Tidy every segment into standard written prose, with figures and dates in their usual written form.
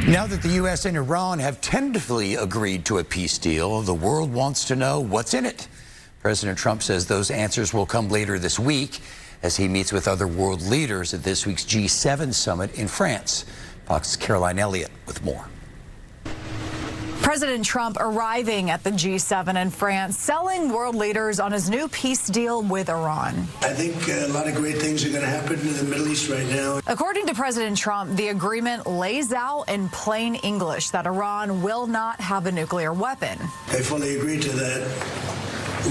Now that the U.S. and Iran have tentatively agreed to a peace deal, the world wants to know what's in it. President Trump says those answers will come later this week as he meets with other world leaders at this week's G7 summit in France. Fox's Caroline Elliott with more. President Trump arriving at the G7 in France, selling world leaders on his new peace deal with Iran. I think a lot of great things are going to happen in the Middle East right now. According to President Trump, the agreement lays out in plain English that Iran will not have a nuclear weapon. I fully agree to that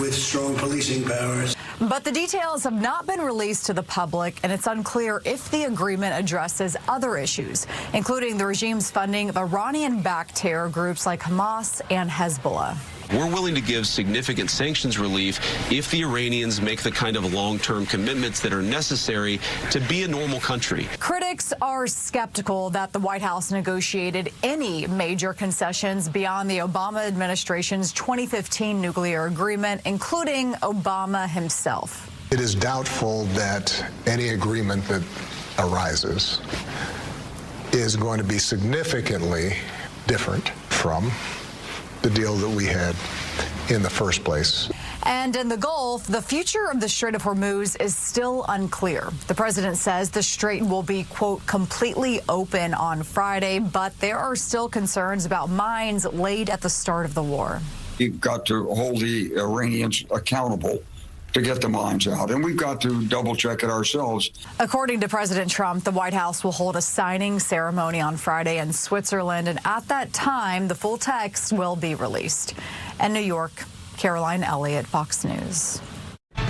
with strong policing powers. But the details have not been released to the public, and it's unclear if the agreement addresses other issues, including the regime's funding of Iranian-backed terror groups like Hamas and Hezbollah. We're willing to give significant sanctions relief if the Iranians make the kind of long-term commitments that are necessary to be a normal country. Critics are skeptical that the White House negotiated any major concessions beyond the Obama administration's 2015 nuclear agreement, including Obama himself. It is doubtful that any agreement that arises is going to be significantly different from the deal that we had in the first place. And in the Gulf, the future of the Strait of Hormuz is still unclear. The president says the strait will be, quote, completely open on Friday, but there are still concerns about mines laid at the start of the war. You've got to hold the Iranians accountable to get the mines out, and we've got to double-check it ourselves. According to President Trump, the White House will hold a signing ceremony on Friday in Switzerland, and at that time, the full text will be released. In New York, Caroline Elliott, Fox News.